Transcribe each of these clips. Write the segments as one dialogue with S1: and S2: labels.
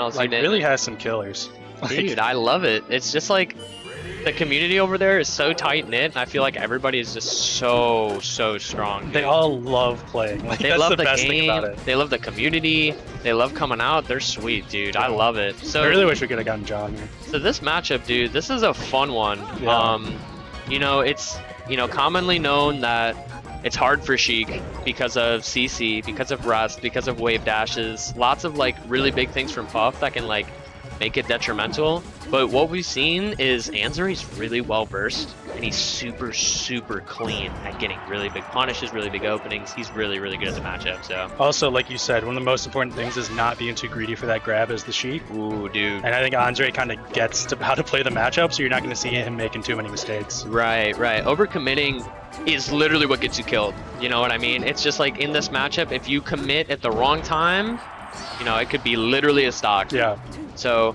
S1: finals
S2: like
S1: unit.
S2: really has some killers.
S1: Dude, I love it. It's just like the community over there is so tight knit, and I feel like everybody is just so strong. Dude.
S2: They all love playing. Like,
S1: They
S2: that's
S1: love
S2: the
S1: the
S2: best thing
S1: game.
S2: about it.
S1: They love the community. They love coming out. They're sweet, dude. I love it. So
S2: I really wish we could have gotten John here.
S1: So this matchup, dude, this is a fun one.
S2: Yeah.
S1: You know, it's commonly known that it's hard for Sheik because of CC, because of rest, because of wave dashes. Lots of like really big things from Puff that can like make it detrimental. But what we've seen is Anzeray's really well versed, and he's super clean at getting really big punishes, really big openings. He's really good at the matchup. So
S2: Also, like you said, one of the most important things is not being too greedy for that grab as the Sheik.
S1: ooh, dude.
S2: And I think Anzeray kind of gets to how to play the matchup, so you're not going to see him making too many mistakes.
S1: Right. Overcommitting is literally what gets you killed. You know what I mean? It's just like in this matchup, if you commit at the wrong time, it could be literally a stock.
S2: Yeah.
S1: So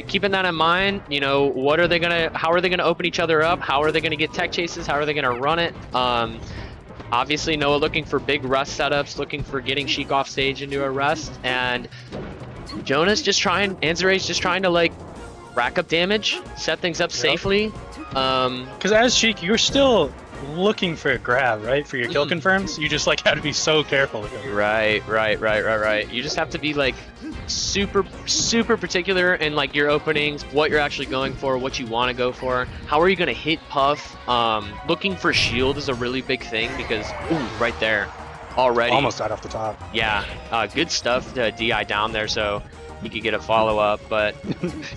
S1: keeping that in mind, how are they gonna open each other up? How are they gonna get tech chases? How are they gonna run it? Obviously Noah looking for big rest setups, looking for getting Sheik off stage into a rest, and Anzeray's just trying to like rack up damage, set things up safely.
S2: Because as Sheik, you're still looking for a grab, right? For your kill confirms, you just like have to be so careful with it.
S1: Right. You just have to be like super particular in like your openings, what you're actually going for, what you want to go for. How are you going to hit Puff? Looking for shield is a really big thing because, ooh, right there, already.
S2: Almost right off the top.
S1: Yeah, good stuff to DI down there so he could get a follow-up, but...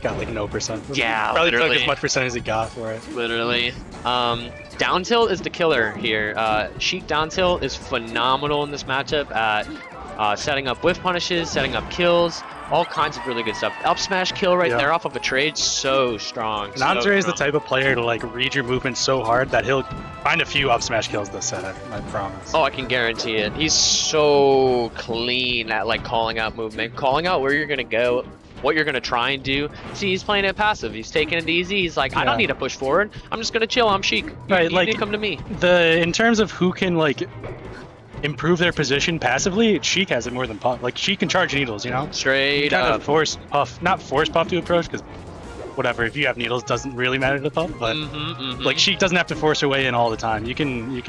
S2: Got like no percent.
S1: Yeah,
S2: Probably
S1: literally.
S2: took as much percent as he got for it.
S1: Literally. Down tilt is the killer here. Sheik down tilt is phenomenal in this matchup at setting up whiff punishes, setting up kills, all kinds of really good stuff. Up smash kill right there off of a trade, so strong.
S2: And Anzeray is the type of player to like read your movement so hard that he'll find a few up smash kills this set, I promise.
S1: Oh, I can guarantee it. He's so clean at like calling out movement, calling out where you're gonna go, what you're gonna try and do. See, he's playing it passive. He's taking it easy. He's like, I don't need to push forward. I'm just gonna chill. I'm Sheik. You need to come to me.
S2: In terms of who can like improve their position passively, Sheik has it more than Puff. Like Sheik can charge needles,
S1: Straight
S2: kind
S1: up.
S2: of force Puff, not force Puff to approach, because whatever, if you have needles, doesn't really matter to Puff. But like Sheik doesn't have to force her way in all the time. You can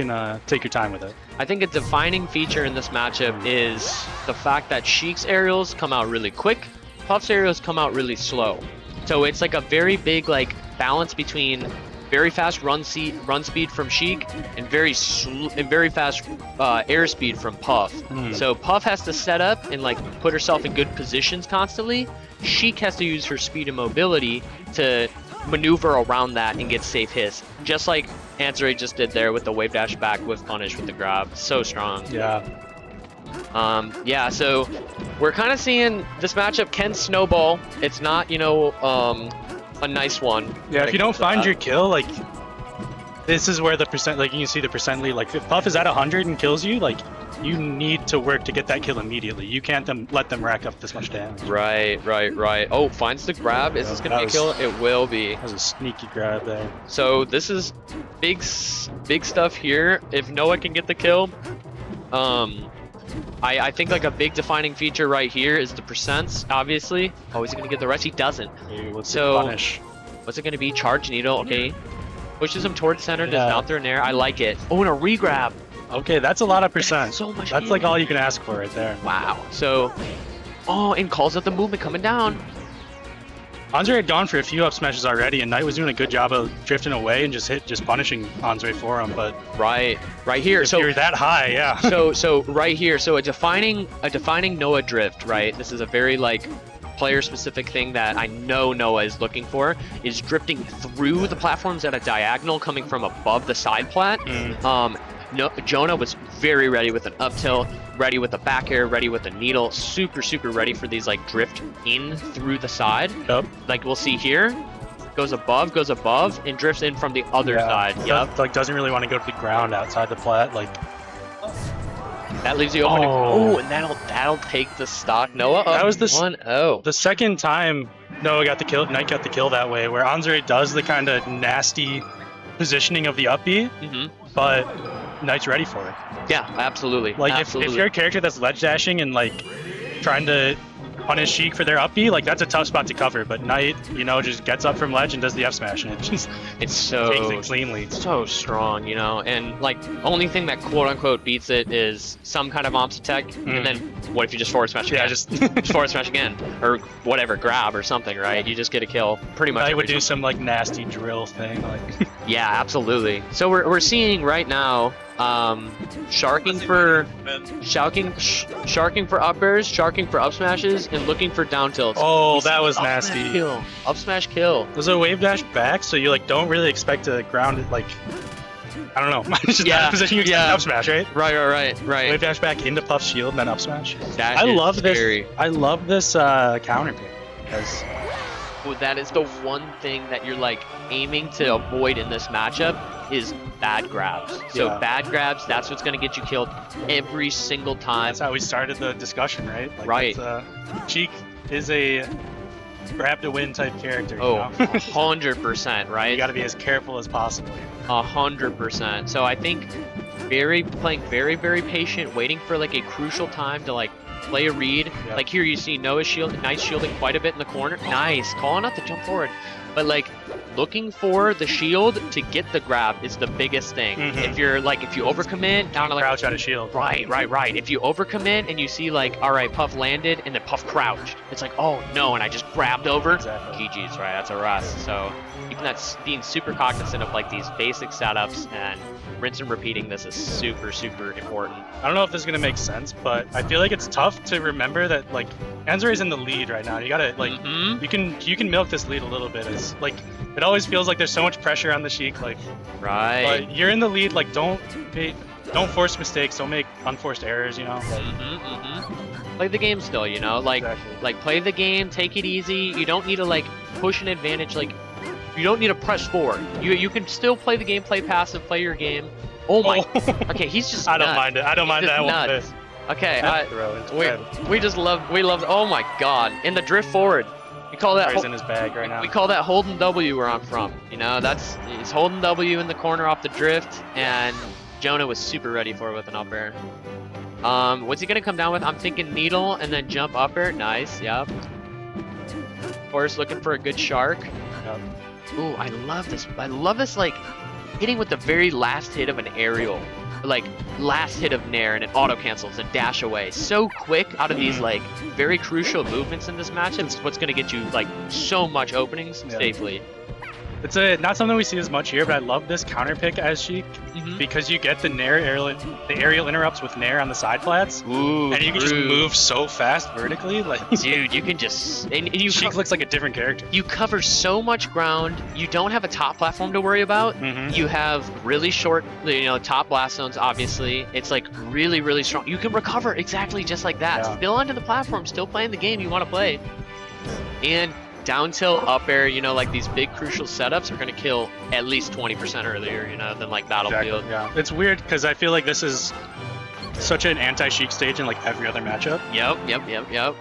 S2: take your time with it.
S1: I think a defining feature in this matchup is the fact that Sheik's aerials come out really quick, Puff's aerials come out really slow. So it's like a very big like balance between very fast run speed from Sheik and very fast air speed from Puff. So Puff has to set up and like put herself in good positions constantly. Sheik has to use her speed and mobility to maneuver around that and get safe hits, just like Anzeray just did there with the wave dash back with punish with the grab. So strong.
S2: Yeah.
S1: So we're kind of seeing this matchup can snowball. It's not, a nice one.
S2: Yeah, if you don't find your kill, like, this is where the percent, like, you can see the percent lead. Like, if Puff is at 100 and kills you, like, you need to work to get that kill immediately. You can't let them rack up this much damage.
S1: Right. Oh, finds the grab. Is this going to be a kill? It will be.
S2: That was a sneaky grab there.
S1: So this is big stuff here. If Noah can get the kill, I think like a big defining feature right here is the percents, obviously. Oh, is he going to get the rest? He doesn't.
S2: So punish.
S1: What's it going to be? Charge needle, okay. Pushes him towards center, does not throw an air. I like it. Oh, and a regrab.
S2: Okay, that's a lot of percent.
S1: So much.
S2: That's like all you can ask for right there.
S1: Wow. So, and calls out the movement coming down.
S2: Anzeray had gone for a few up smashes already, and Nyte was doing a good job of drifting away and just punishing Anzeray for him. But
S1: right here.
S2: If you're that high, yeah.
S1: so right here. So a defining Noah drift, right? This is a very like player specific thing that I know Noah is looking for, is drifting through the platforms at a diagonal coming from above the side plat. Jonah was very ready with an up tilt, ready with a back air, ready with a needle, super ready for these like drift in through the side. Like we'll see here, goes above and drifts in from the other side.
S2: Like doesn't really want to go to the ground outside the plat. Like
S1: that leaves you open. Oh, and that'll take the stock. Noah
S2: that was the
S1: 1-0.
S2: The second time Noah got the kill, Nyte got the kill that way, where Anzeray does the kind of nasty positioning of the up B, but Nyte's ready for it.
S1: Yeah, absolutely.
S2: Like if you're a character that's ledge dashing and like trying to punish Sheik for their up B, like that's a tough spot to cover. But Nyte, you know, just gets up from ledge and does the F smash, and it just
S1: It's so
S2: takes it cleanly.
S1: so strong, you know, and like only thing that quote unquote beats it is some kind of omps attack, and then what if you just forward smash again?
S2: Yeah, just
S1: Just forward smash again, or whatever, grab or something, right? You just get a kill pretty much.
S2: Nyte would
S1: every
S2: do some like nasty drill thing, like
S1: Yeah, absolutely. So we're seeing right now, sharking for up airs, sharking for up smashes, and looking for down tilts.
S2: oh, that was
S1: Up
S2: nasty.
S1: smash kill, up smash kill.
S2: There's a wave dash back, so you like don't really expect to ground it, like I don't know. It's just
S1: Yeah,
S2: not a position you expect
S1: yeah.
S2: up smash, right?
S1: Right.
S2: Wave dash back into Puff's shield, and then up smash.
S1: That
S2: I
S1: is
S2: love this.
S1: scary.
S2: I love this counter pick because
S1: Well, that is the one thing that you're like aiming to avoid in this matchup is bad grabs. So
S2: Yeah.
S1: bad grabs, that's what's gonna get you killed every single time.
S2: that's how we started the discussion, right? Like,
S1: Right.
S2: Sheik is a grab to win type character. You
S1: Oh,
S2: know?
S1: 100%, right?
S2: You got to be as careful as possible.
S1: 100%. So I think playing very patient, waiting for like a crucial time to like play a read.
S2: Yeah.
S1: Like here you see Noah Nyte shielding quite a bit in the corner. Nice, calling out the jump forward. But like looking for the shield to get the grab is the biggest thing.
S2: Mhm.
S1: If you overcommit down to like
S2: Crouch out of shield.
S1: right. If you overcommit and you see like, all right, Puff landed and then Puff crouched, it's like, oh no, and I just grabbed over.
S2: Exactly.
S1: GG's, right? That's a rust. So even that's being super cognizant of like these basic setups and rinse and repeating this is super important.
S2: I don't know if this is gonna make sense, but I feel like it's tough to remember that like Anzeray's in the lead right now. You gotta like
S1: Mhm.
S2: you can milk this lead a little bit. As like it always feels like there's so much pressure on the Sheik. Like,
S1: Right.
S2: but you're in the lead. Like don't force mistakes. Don't make unforced errors. You know. Like,
S1: Play the game still, you know, like
S2: Exactly.
S1: like play the game, take it easy. You don't need to like push an advantage, like you don't need to press forward. You can still play the game, play passive, play your game. Oh my. Okay, he's just.
S2: I don't
S1: nuts.
S2: mind it. I don't
S1: He's
S2: mind
S1: just
S2: that one
S1: nuts.
S2: bit.
S1: Okay,
S2: Throw it.
S1: we love. Oh my God! In the drift forward, we call that.
S2: He's in his bag right now.
S1: We call that holding W where I'm from. You know, he's holding W in the corner off the drift, and Jonah was super ready for it with an up air. What's he gonna come down with? I'm thinking needle and then jump up air. Nice, yep. Of course, looking for a good shark.
S2: Yep.
S1: Ooh, I love this. I love this, like, hitting with the very last hit of an aerial. Like, last hit of Nair, and it auto-cancels and dash away. So quick out of these, like, very crucial movements in this matchup. It's what's gonna get you, like, so much openings
S2: Yeah.
S1: safely.
S2: It's not something we see as much here, but I love this counter pick as Sheik because you get the aerial interrupts with Nair on the side flats,
S1: Ooh,
S2: and you can just move so fast vertically. Like,
S1: dude, you can just and you
S2: Sheik looks like a different character.
S1: you cover so much ground. You don't have a top platform to worry about.
S2: Mhm.
S1: You have really short, you know, top blast zones. Obviously, it's like really strong. You can recover exactly just like that.
S2: Yeah.
S1: Still onto the platform, still playing the game you want to play. And down tilt, up air, you know, like these big crucial setups are gonna kill at least 20% earlier, you know, than like Battlefield.
S2: Exactly, yeah. It's weird because I feel like this is such an anti-Sheik stage in like every other matchup.
S1: Yep.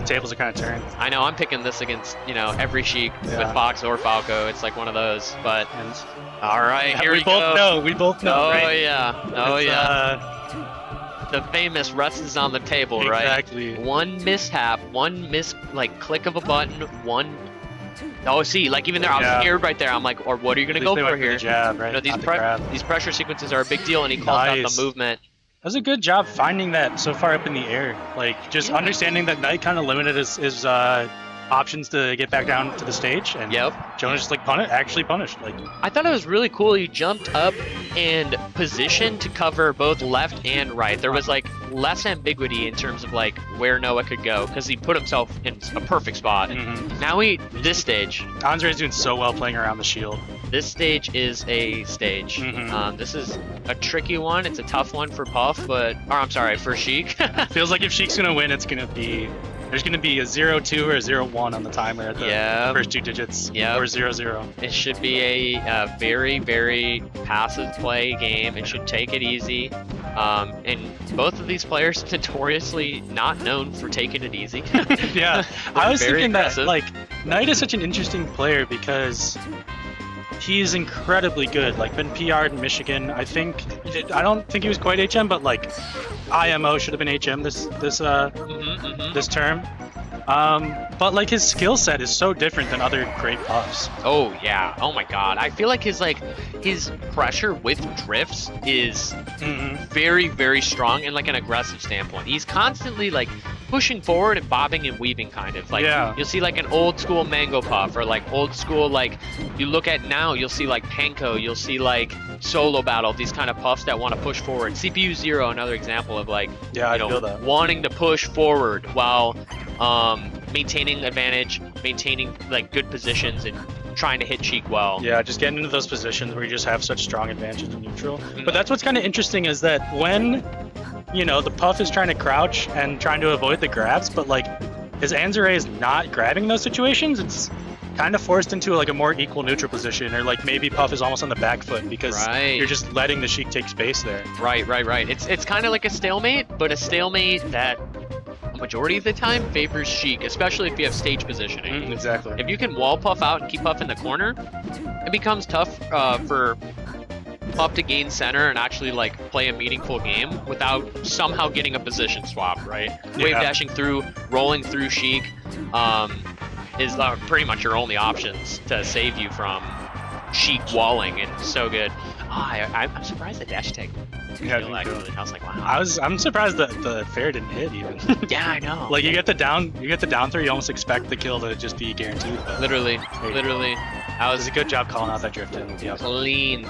S2: Tables are kind of turned.
S1: I know I'm picking this against, you know, every Sheik
S2: Yeah.
S1: with Fox or Falco. It's like one of those. But
S2: And
S1: all right, here we
S2: both
S1: go.
S2: know. We both know.
S1: Oh
S2: right?
S1: yeah. Oh
S2: It's,
S1: yeah. The famous rust is on the table, right?
S2: Exactly.
S1: One mishap, one like click of a button, one. Oh, see, like even there, I was
S2: Yeah.
S1: scared right there. I'm like, or what are you gonna
S2: At
S1: go
S2: least they
S1: for
S2: went
S1: here?
S2: the jab, right?
S1: You know,
S2: Not the grab.
S1: these pressure sequences are a big deal, and he calls out
S2: Nice.
S1: the movement.
S2: That was a good job finding that so far up in the air. Like, just understanding that Nyte kind of limited his options to get back down to the stage, and
S1: Yep.
S2: Jonah just like actually punished. Like,
S1: I thought it was really cool. He jumped up and positioned to cover both left and right. There was like less ambiguity in terms of like where Noah could go because he put himself in a perfect spot. Now this stage.
S2: Anzeray's doing so well playing around the shield.
S1: This stage is a stage.
S2: Mhm.
S1: This is a tricky one. It's a tough one for Puff, or I'm sorry, for Sheik.
S2: Feels like if Sheik's gonna win, there's gonna be a 0-2 or a 0-1 on the timer at the
S1: Yep.
S2: first two digits.
S1: Yep.
S2: Or 0-0.
S1: It should be a very passive play game. It should take it easy. And both of these players notoriously not known for taking it easy.
S2: Yeah, I was
S1: Very
S2: thinking
S1: aggressive.
S2: that like Nyte is such an interesting player because he's incredibly good. Like, been PR'd in Michigan. I don't think he was quite HM, but like IMO should have been HM this term. But like his skill set is so different than other great Puffs.
S1: Oh yeah. Oh my god. I feel like his pressure with drifts is very, very strong in like an aggressive standpoint. He's constantly like pushing forward and bobbing and weaving kind of. Like you'll see like an old school Mango Puff or like old school like you look at now, you'll see like Panko, you'll see like Solo Battle, these kind of Puffs that want to push forward. CPU Zero, another example of like wanting to push forward while maintaining advantage, maintaining like good positions and trying to hit Sheik well.
S2: Yeah, just getting into those positions where you just have such strong advantages in neutral. But that's what's kind of interesting is that when, you know, the Puff is trying to crouch and trying to avoid the grabs, but like as Anzeray is not grabbing those situations, it's kind of forced into like a more equal neutral position, or like maybe Puff is almost on the back foot because you're just letting the Sheik take space there.
S1: Right. It's kind of like a stalemate, but a stalemate that majority of the time favors Sheik, especially if you have stage positioning.
S2: Exactly.
S1: If you can wall Puff out and keep Puff in the corner, it becomes tough for Puff to gain center and actually like play a meaningful game without somehow getting a position swap, right? Wave dashing through, rolling through Sheik is pretty much your only options to save you from Sheik walling, and so good. I'm surprised the dash tag. Actually. I was like, wow.
S2: I'm surprised that the fair didn't hit even.
S1: Yeah, I know.
S2: Like you get the down throw, you almost expect the kill to just be guaranteed. But
S1: literally.
S2: That was a good job calling out that drift in.
S1: Clean.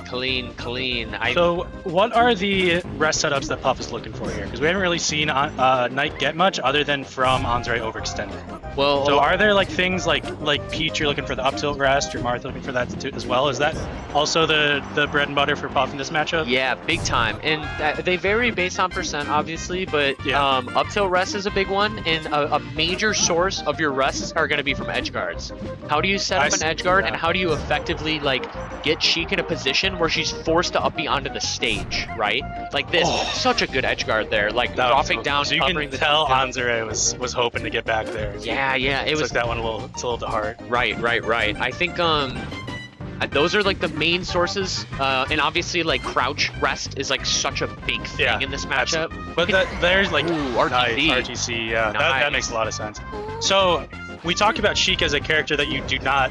S2: So what are the rest setups that Puff is looking for here? Because we haven't really seen Nyte get much other than from Anzeray overextending.
S1: Well,
S2: so are there like things like Peach, you're looking for the up tilt rest, or Martha looking for that too, as well? Is that also the bread and butter for Puff in this matchup?
S1: Yeah, big time. And they vary based on percent, obviously, but up tilt rest is a big one, and a major source of your rests are going to be from edge guards. How do you set up an edge guard, and how do you effectively like get Sheik in a position where she's forced to up be onto the stage, right? Like this, such a good edge guard there, like dropping down,
S2: so you can tell Anzeray was hoping to get back there.
S1: Yeah, it was
S2: like that one a little to heart.
S1: Right. I think those are like the main sources, and obviously like crouch rest is like such a big thing in this matchup.
S2: But there's like
S1: RTC,
S2: nice. That makes a lot of sense. So we talked about Sheik as a character that you do not,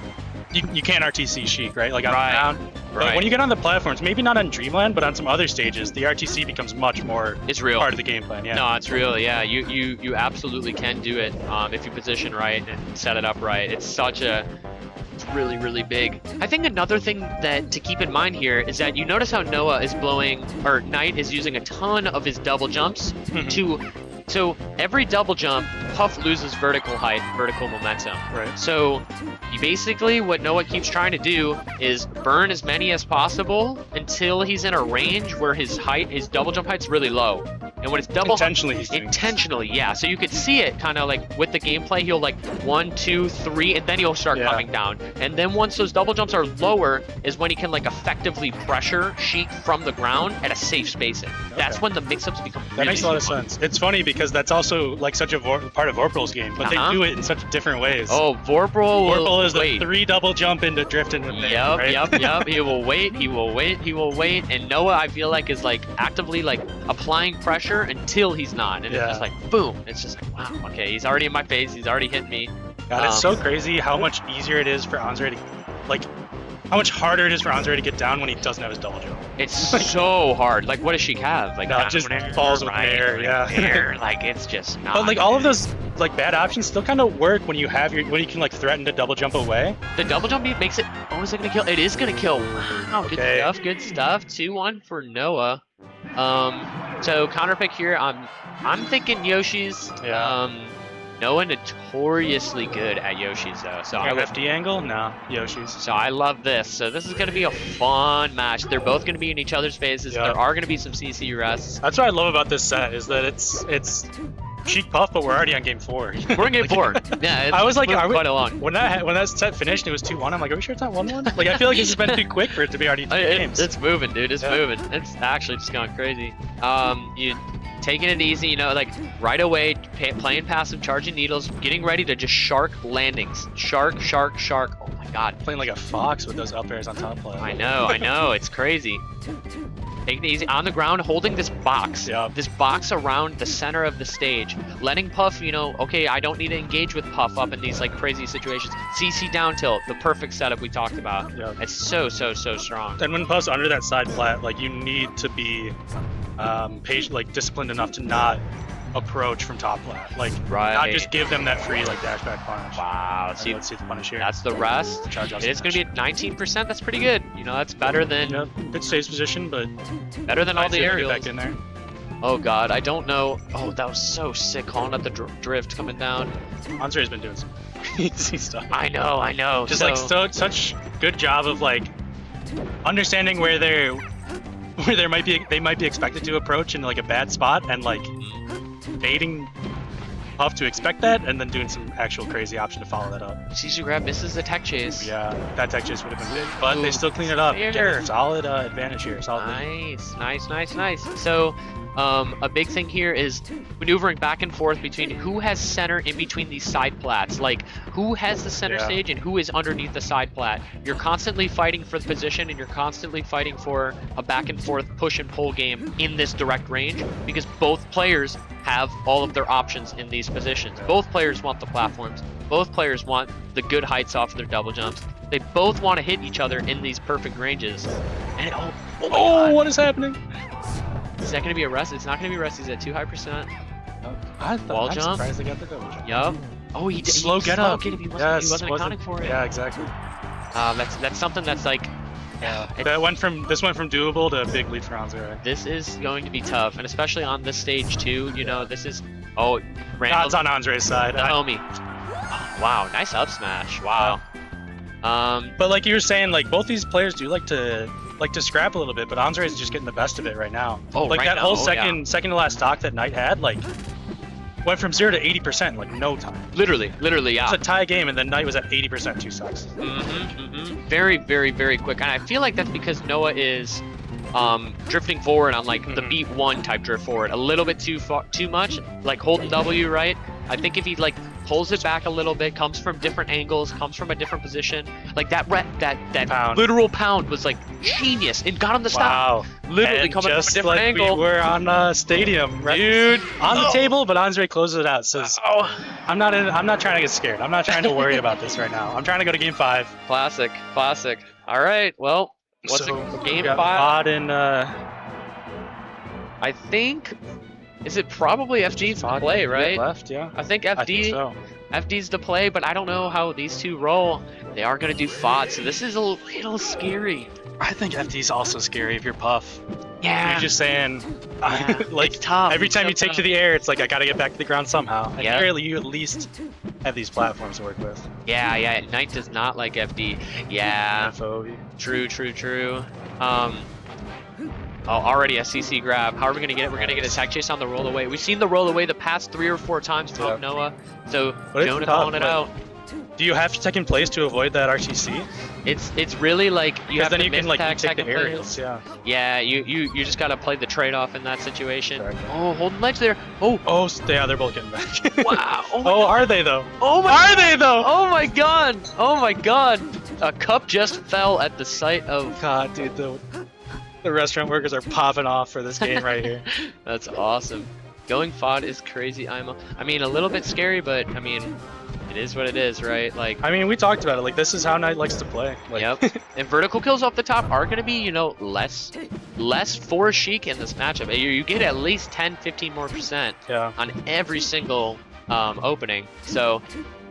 S2: you can't RTC Sheik, right? Like on the ground. But when you get on the platforms, maybe not on Dreamland, but on some other stages, the RTC becomes much more part of the game plan. Yeah.
S1: No, it's real. Yeah, you absolutely can do it if you position right and set it up right. It's really, really big. I think another thing that to keep in mind here is that you notice how Noah is Nyte is using a ton of his double jumps so every double jump, Puff loses vertical height, vertical momentum.
S2: Right.
S1: So you basically, what Noah keeps trying to do is burn as many as possible until he's in a range where his double jump height's really low. And when it's double intentionally, yeah. So you could see it kind of like with the gameplay, he'll like 1, 2, 3, and then he'll start coming down. And then once those double jumps are lower is when he can like effectively pressure Sheik from the ground at a safe spacing. That's when the mix-ups become really
S2: That makes a lot of sense. It's funny because that's also like such a part of Vorpal's game, but they do it in such different ways.
S1: Oh, Vorpal
S2: is the 3 double jump into drift into the
S1: Yep. He will wait, and Noah, I feel like, is like actively like applying pressure until he's not, and it's just like boom. It's just like wow, okay, he's already in my face, he's already hitting me.
S2: God, it's so crazy how much easier it is for Anzeray to how much harder it is for Anzeray to get down when he doesn't have his double jump.
S1: It's so hard. Like, what does she have? Like,
S2: just falls with air.
S1: Air. Like, it's just not.
S2: But like all of those like bad options still kind of work when you can like threaten to double jump away.
S1: The double jump makes it. Oh, is it gonna kill? It is gonna kill. Wow, good stuff. 2-1 for Noah. So counter pick here. I'm thinking Yoshi's. Noah notoriously good at Yoshi's though. So
S2: FD angle? No, Yoshi's.
S1: So I love this. So this is going to be a fun match. They're both going to be in each other's faces. There are going to be some CC rests.
S2: That's what I love about this set is that it's Sheik Puff, but we're already on game 4.
S1: We're in game 4. Yeah,
S2: I was like,
S1: quite along.
S2: When that set finished, it was 2-1. I'm like, are we sure it's not 1-1? Like, I feel like this has been too quick for it to be already 2 games.
S1: It's moving, dude. It's moving. It's actually just going crazy. You taking it easy, like right away, playing passive, charging needles, getting ready to just shark landings. Shark. Oh my god.
S2: Playing like a fox with those up airs on top play.
S1: I know. It's crazy. taking it easy on the ground, holding this box.
S2: Yeah.
S1: This box around the center of the stage. Letting Puff, you know, okay, I don't need to engage with Puff up in these like crazy situations. CC down tilt, the perfect setup we talked about.
S2: Yeah.
S1: It's so strong.
S2: And when Puff's under that side flat, like you need to be patient, like disciplined enough to not approach from top flat. Like not just give them that free like dash back punish.
S1: Wow.
S2: See, let's see the punish here.
S1: That's the rest.
S2: Charge off
S1: It's going to be at 19%. That's pretty good. You know, that's better than
S2: good stage position, but
S1: better than all the aerials.
S2: Back in there.
S1: Oh god, I don't know. Oh, that was so sick calling out the drift coming down.
S2: Anzeray's been doing some easy stuff.
S1: I know.
S2: Just such good job of like understanding where they might be expected to approach in like a bad spot and like baiting Puff to expect that and then doing some actual crazy option to follow that up.
S1: CC grab misses the tech chase.
S2: Yeah, that tech chase would have been big, but they still clean it up.
S1: Fair.
S2: Solid advantage here. Solid
S1: Nice. So a big thing here is maneuvering back and forth between who has center in between these side plats. Like who has the center stage and who is underneath the side plat. You're constantly fighting for the position and you're constantly fighting for a back and forth push and pull game in this direct range because both players have all of their options in these positions. Both players want the platforms. Both players want the good heights off of their double jumps. They both want to hit each other in these perfect ranges. And
S2: oh, what is happening?
S1: Is that going to be a rest? It's not going to be a rest. He's at too high percent. Wall jump.
S2: Surprised they got the double jump.
S1: Yup. Oh, he did.
S2: Slow get up.
S1: He wasn't accounting for it.
S2: Yeah, exactly.
S1: That's something that's like.
S2: Yeah. This went from doable to a big lead for Anzeray.
S1: This is going to be tough, and especially on this stage too. You know, this is random.
S2: It's on Anzeray's side.
S1: The homie. Oh, wow, nice up smash. Wow.
S2: But like you were saying, like both these players do like to scrap a little bit, but Anzeray's just getting the best of it right now.
S1: Oh,
S2: like
S1: right
S2: that
S1: now.
S2: whole second to last stock that Nyte had, like went from 0 to 80% in like no time.
S1: Literally, yeah.
S2: It was a tie game, and then Nyte was at 80% 2 sucks.
S1: Very quick, and I feel like that's because Noah is drifting forward on like the beat 1 type drift forward a little bit too much, like holding W, right? I think if he like pulls it back a little bit, comes from different angles, comes from a different position, like that
S2: pound.
S1: literal pound was like genius and got him to stop.
S2: Wow.
S1: Literally
S2: and
S1: coming from a
S2: just
S1: different
S2: like
S1: angle.
S2: We were on stadium, right?
S1: Dude,
S2: on the table, but Anzeray closes it out. Says, I'm not trying to get scared. I'm not trying to worry about this right now. I'm trying to go to game 5.
S1: Classic. All right, well, what's game 5?
S2: Bod in,
S1: I think. Is it probably FD's the play, right?
S2: Left, yeah.
S1: I think
S2: I think so.
S1: FD's the play, but I don't know how these two roll. They are going to do FOD, so this is a little scary.
S2: I think FD's also scary if you're Puff.
S1: Yeah.
S2: You're just saying, like,
S1: it's tough.
S2: Every time you take to the air, it's like, I got to get back to the ground somehow. And
S1: Yeah.
S2: rarely you at least have these platforms to work with.
S1: Yeah. Nyte does not like FD. Yeah.
S2: FOV.
S1: True. Already a CC grab. How are we going to get it? We're going to get a tech chase on the roll away. We've seen the roll away the past 3 or 4 times from Noah. So Jonah calling it out.
S2: Do you have to second place to avoid that RTC?
S1: It's really like you have
S2: then
S1: to
S2: you can
S1: miss
S2: like
S1: tech
S2: take the
S1: second
S2: aerials,
S1: place.
S2: yeah.
S1: Yeah, you just gotta play the trade-off in that situation.
S2: Sorry.
S1: Oh, holding ledge there. Oh,
S2: Yeah, they're both getting back.
S1: wow.
S2: Are they though?
S1: Oh my.
S2: Are they though?
S1: Oh my god. A cup just fell at the site of.
S2: God, dude, the restaurant workers are popping off for this game right here.
S1: That's awesome. Going FOD is crazy. I mean, a little bit scary, but I mean, it is what it is, right? Like.
S2: I mean, we talked about it. Like, this is how Nyte likes to play. Like,
S1: Yep. And vertical kills off the top are going to be, less for Sheik in this matchup. You get at least 10-15 more %
S2: yeah.
S1: on every single opening. So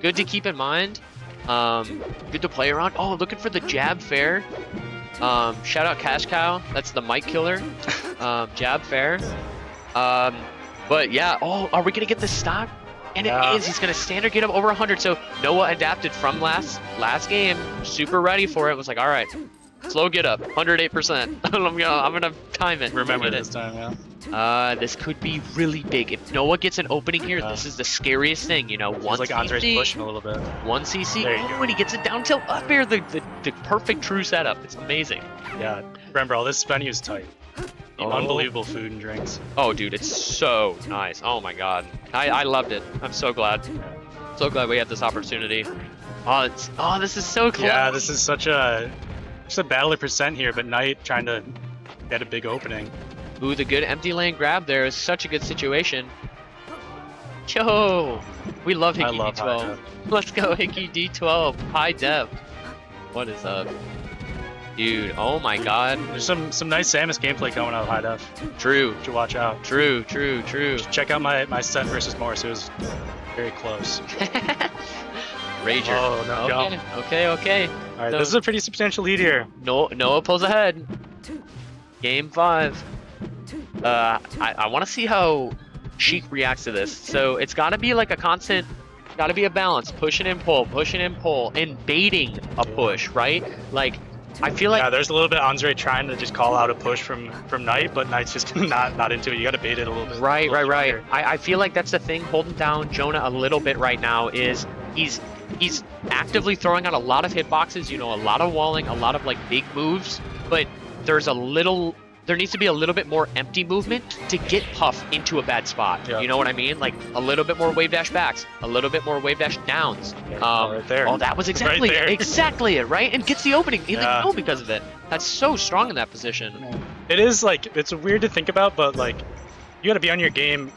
S1: good to keep in mind. Good to play around. Oh, looking for the jab fair. Shout out Cash Cow. That's the mic killer. Jab fair. But yeah. Oh, are we going to get the stock? And it is. He's going to standard get up over 100. So Noah adapted from last game. Super ready for it. Was like, all right, slow get up, 108%. I'm gonna time it.
S2: Remember this time, yeah.
S1: This could be really big. If Noah gets an opening here, this is the scariest thing. One
S2: like
S1: CC,
S2: Anzeray's pushing a little bit.
S1: 1 CC.
S2: There you
S1: Oh,
S2: go.
S1: and he gets it down tilt up air. The perfect true setup. It's amazing.
S2: Yeah. Remember, all this venue is tight. Unbelievable food and drinks.
S1: Oh, dude, it's so nice. Oh my god, I loved it. I'm so glad. So glad we had this opportunity. Oh, this is so close.
S2: Yeah, this is just a battle of percent here, but Nyte trying to had a big opening.
S1: Ooh, the good empty lane grab there is such a good situation. Yo, we love Hickey
S2: love high
S1: D12.
S2: dev.
S1: Let's go Hickey D12. High dev. What is up? Dude, oh my god.
S2: There's some nice Samus gameplay coming out of high def.
S1: True.
S2: You should watch out.
S1: True.
S2: Check out my set versus Morris. It was very close.
S1: Rager.
S2: Oh, no jump.
S1: Okay.
S2: All right,
S1: So-
S2: this is a pretty substantial lead here.
S1: Noah pulls ahead. Game 5. I want to see how Sheik reacts to this. So it's got to be like a constant, got to be a balance. Pushing and pull, and baiting a push, right? Like, I feel like
S2: Yeah, there's a little bit Anzeray trying to just call out a push from Nyte, but Nyte's just not into it. You got to bait it a little bit.
S1: Right.
S2: stronger.
S1: I feel like that's the thing holding down Jonah a little bit right now is he's actively throwing out a lot of hitboxes, a lot of walling, a lot of like big moves, but there needs to be a little bit more empty movement to get Puff into a bad spot.
S2: Yeah.
S1: You know what I mean? Like a little bit more wave dash backs, a little bit more wave dash downs.
S2: Right there.
S1: Oh, that was
S2: Right
S1: exactly
S2: there.
S1: it, right? And gets the opening in the
S2: Yeah.
S1: kill because of it. That's so strong in that position.
S2: It is like, it's weird to think about, but like, you got to be on your game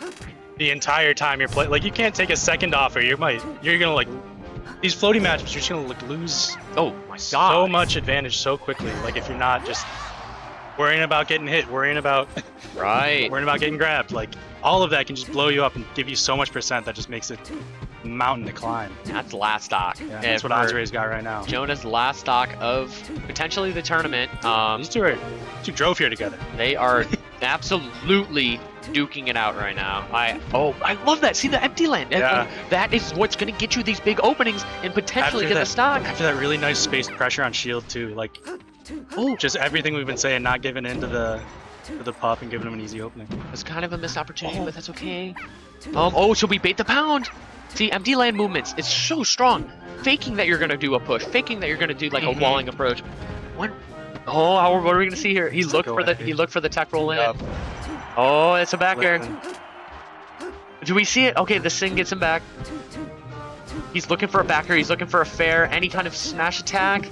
S2: the entire time you're playing. Like, you can't take a second off, or you're gonna like these floaty matchups. You're just gonna like lose
S1: Oh my god.
S2: so much advantage so quickly. Like, if you're not just worrying about getting hit, worrying about getting grabbed, like all of that can just blow you up and give you so much percent that just makes it mountain to climb.
S1: That's last stock.
S2: Yeah, that's what Anzeray's got right now.
S1: Jonah's last stock of potentially the tournament.
S2: These two drove here together.
S1: They are absolutely duking it out right now. I love that. See the empty land.
S2: Yeah.
S1: That is what's going to get you these big openings and potentially get the stock.
S2: After that really nice spaced pressure on shield too, like just everything we've been saying, not giving in to the puff and giving him an easy opening.
S1: It's kind of a missed opportunity, but that's okay. So we bait the pound. See, empty land movements, it's so strong. Faking that you're going to do a push, faking that you're going to do like a walling approach. What are we going to see here? He looked for the tech roll in.
S2: Yep.
S1: Oh, it's a back air. Do we see it? Okay, the Sing gets him back. He's looking for a backer. He's looking for a fair, any kind of smash attack.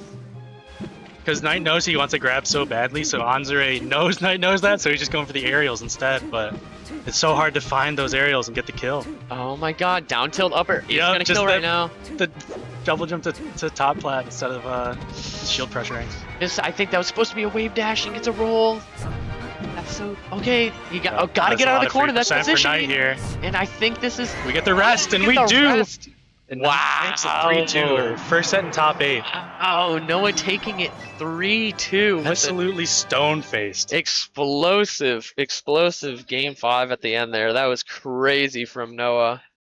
S2: Because Nyte knows he wants to grab so badly, so Anzeray knows Nyte knows that, so he's just going for the aerials instead. But it's so hard to find those aerials and get the kill.
S1: Oh my god, down tilt upper. He's gonna kill right now.
S2: The double jump to top plat instead of shield pressuring.
S1: I think that was supposed to be a wave dash and gets a roll. That's so okay. You gotta get out of the corner. That's positioning.
S2: For Nyte here.
S1: And I think this is.
S2: We get the rest, and we
S1: get the
S2: do.
S1: rest.
S2: And
S1: Wow.
S2: It's a 3-2. First set in top 8.
S1: Oh, Noah taking it 3-2 with
S2: Absolutely stone-faced.
S1: explosive game 5 at the end there. That was crazy from Noah.